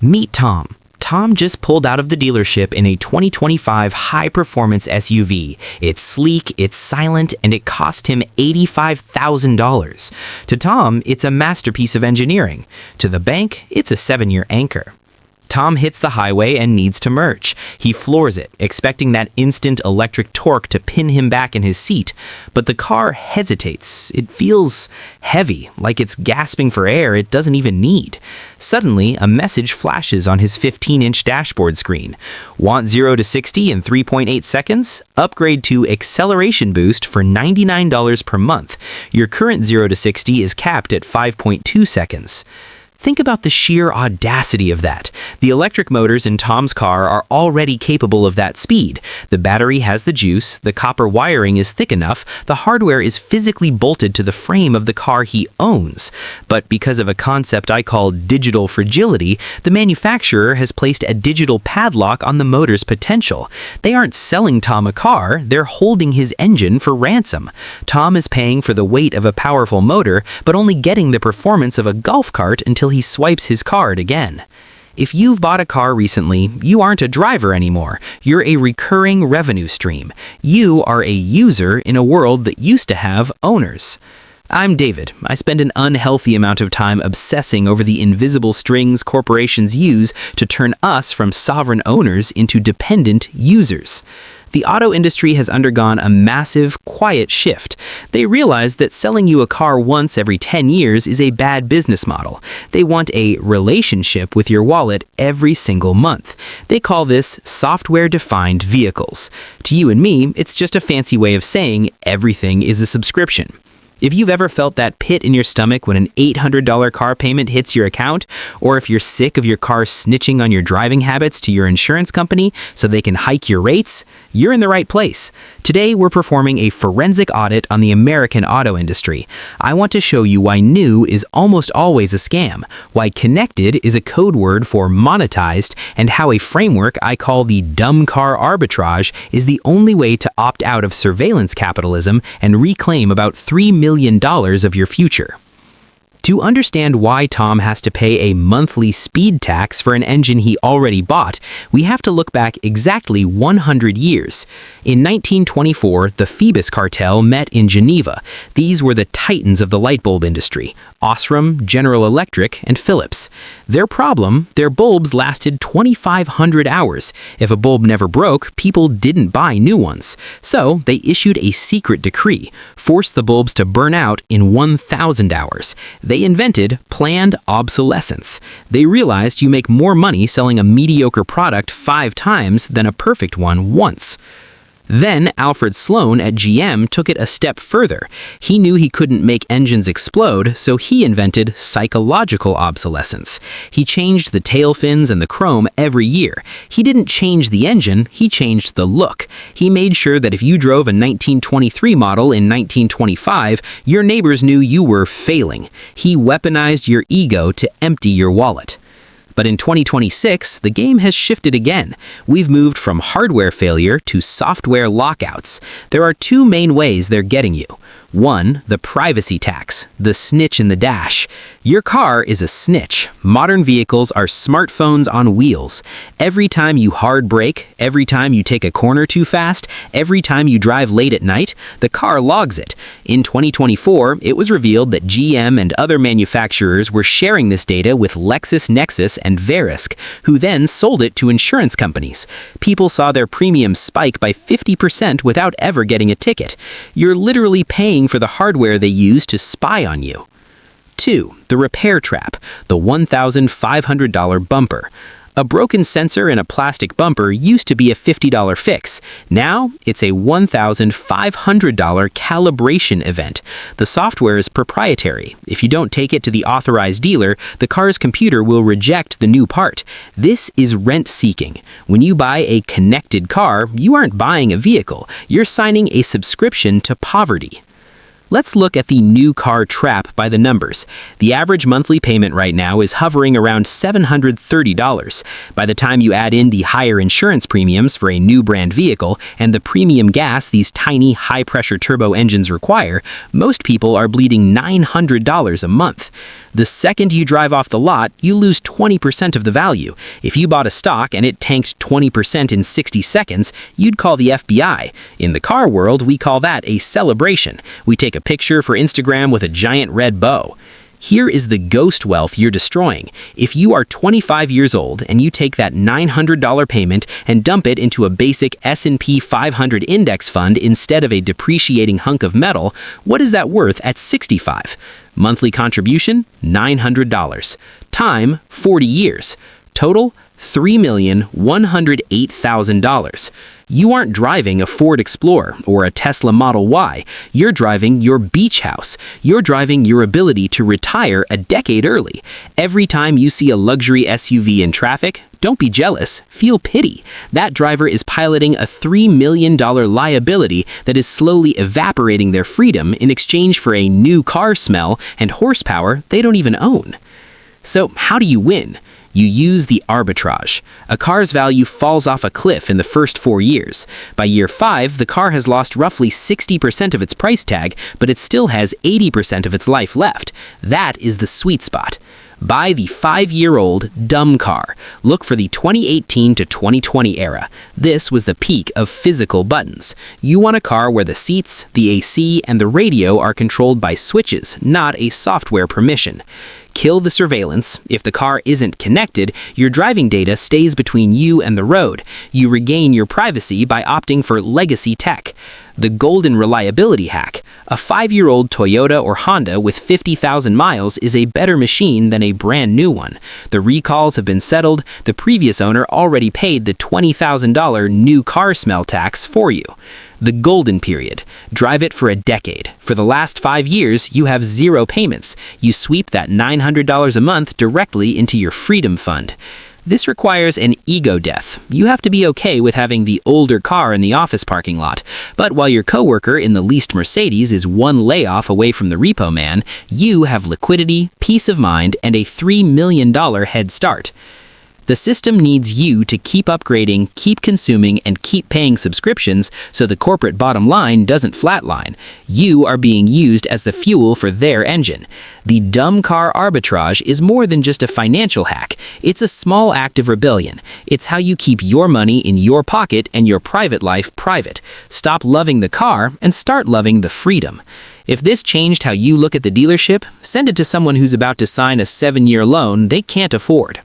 Meet Tom. Tom just pulled out of the dealership in a 2025 high-performance SUV. It's sleek, it's silent, and it cost him $85,000. To Tom, it's a masterpiece of engineering. To the bank, it's a 7-year anchor. Tom hits the highway and needs to merge. He floors it, expecting that instant electric torque to pin him back in his seat. But the car hesitates. It feels heavy, like it's gasping for air it doesn't even need. Suddenly, a message flashes on his 15-inch dashboard screen. Want 0 to 60 in 3.8 seconds? Upgrade to Acceleration Boost for $99 per month. Your current 0 to 60 is capped at 5.2 seconds. Think about the sheer audacity of that. The electric motors in Tom's car are already capable of that speed. The battery has the juice, the copper wiring is thick enough, the hardware is physically bolted to the frame of the car he owns. But because of a concept I call digital fragility, the manufacturer has placed a digital padlock on the motor's potential. They aren't selling Tom a car, they're holding his engine for ransom. Tom is paying for the weight of a powerful motor, but only getting the performance of a golf cart until he swipes his card again. If you've bought a car recently, you aren't a driver anymore. You're a recurring revenue stream. You are a user in a world that used to have owners. I'm David. I spend an unhealthy amount of time obsessing over the invisible strings corporations use to turn us from sovereign owners into dependent users. The auto industry has undergone a massive, quiet shift. They realize that selling you a car once every 10 years is a bad business model. They want a relationship with your wallet every single month. They call this software-defined vehicles. To you and me, it's just a fancy way of saying everything is a subscription. If you've ever felt that pit in your stomach when an $800 car payment hits your account, or if you're sick of your car snitching on your driving habits to your insurance company so they can hike your rates, you're in the right place. Today, we're performing a forensic audit on the American auto industry. I want to show you why new is almost always a scam, why connected is a code word for monetized, and how a framework I call the dumb car arbitrage is the only way to opt out of surveillance capitalism and reclaim about $3 million of your future. To understand why Tom has to pay a monthly speed tax for an engine he already bought, we have to look back exactly 100 years. In 1924, the Phoebus cartel met in Geneva. These were the titans of the light bulb industry: Osram, General Electric, and Philips. Their problem? Their bulbs lasted 2,500 hours. If a bulb never broke, people didn't buy new ones. So they issued a secret decree, forced the bulbs to burn out in 1,000 hours. They invented planned obsolescence. They realized you make more money selling a mediocre product 5 times than a perfect one once. Then Alfred Sloan at GM took it a step further. He knew he couldn't make engines explode, so he invented psychological obsolescence. He changed the tail fins and the chrome every year. He didn't change the engine, he changed the look. He made sure that if you drove a 1923 model in 1925, your neighbors knew you were failing. He weaponized your ego to empty your wallet. But in 2026, the game has shifted again. We've moved from hardware failure to software lockouts. There are 2 main ways they're getting you. 1, the privacy tax, the snitch in the dash. Your car is a snitch. Modern vehicles are smartphones on wheels. Every time you hard brake, every time you take a corner too fast, every time you drive late at night, the car logs it. In 2024, it was revealed that GM and other manufacturers were sharing this data with LexisNexis and Verisk, who then sold it to insurance companies. People saw their premiums spike by 50% without ever getting a ticket. You're literally paying for the hardware they use to spy on you. 2, the repair trap, the $1,500 bumper. A broken sensor in a plastic bumper used to be a $50 fix. Now, it's a $1,500 calibration event. The software is proprietary. If you don't take it to the authorized dealer, the car's computer will reject the new part. This is rent-seeking. When you buy a connected car, you aren't buying a vehicle. You're signing a subscription to poverty. Let's look at the new car trap by the numbers. The average monthly payment right now is hovering around $730. By the time you add in the higher insurance premiums for a new brand vehicle and the premium gas these tiny high-pressure turbo engines require, most people are bleeding $900 a month. The second you drive off the lot, you lose 20% of the value. If you bought a stock and it tanked 20% in 60 seconds, you'd call the FBI. In the car world, we call that a celebration. We take a picture for Instagram with a giant red bow. Here is the ghost wealth you're destroying. If you are 25 years old and you take that $900 payment and dump it into a basic S&P 500 index fund instead of a depreciating hunk of metal, what is that worth at 65? Monthly contribution, $900. Time, 40 years. Total, $3,108,000. You aren't driving a Ford Explorer or a Tesla Model Y. You're driving your beach house. You're driving your ability to retire a decade early. Every time you see a luxury SUV in traffic, don't be jealous, feel pity. That driver is piloting a $3 million liability that is slowly evaporating their freedom in exchange for a new car smell and horsepower they don't even own. So how do you win? You use the arbitrage. A car's value falls off a cliff in the first 4 years. By year 5, the car has lost roughly 60% of its price tag, but it still has 80% of its life left. That is the sweet spot. Buy the 5-year-old dumb car. Look for the 2018 to 2020 era. This was the peak of physical buttons. You want a car where the seats, the AC, and the radio are controlled by switches, not a software permission. Kill the surveillance. If the car isn't connected, your driving data stays between you and the road. You regain your privacy by opting for legacy tech. The golden reliability hack. A 5-year-old Toyota or Honda with 50,000 miles is a better machine than a brand new one. The recalls have been settled. The previous owner already paid the $20,000 new car smell tax for you. The golden period. Drive it for a decade. For the last 5 years, you have 0 payments. You sweep that $900 a month directly into your freedom fund. This requires an ego death. You have to be okay with having the older car in the office parking lot. But while your coworker in the leased Mercedes is one layoff away from the repo man, you have liquidity, peace of mind, and a $3 million head start. The system needs you to keep upgrading, keep consuming, and keep paying subscriptions so the corporate bottom line doesn't flatline. You are being used as the fuel for their engine. The dumb car arbitrage is more than just a financial hack. It's a small act of rebellion. It's how you keep your money in your pocket and your private life private. Stop loving the car and start loving the freedom. If this changed how you look at the dealership, send it to someone who's about to sign a 7-year loan they can't afford.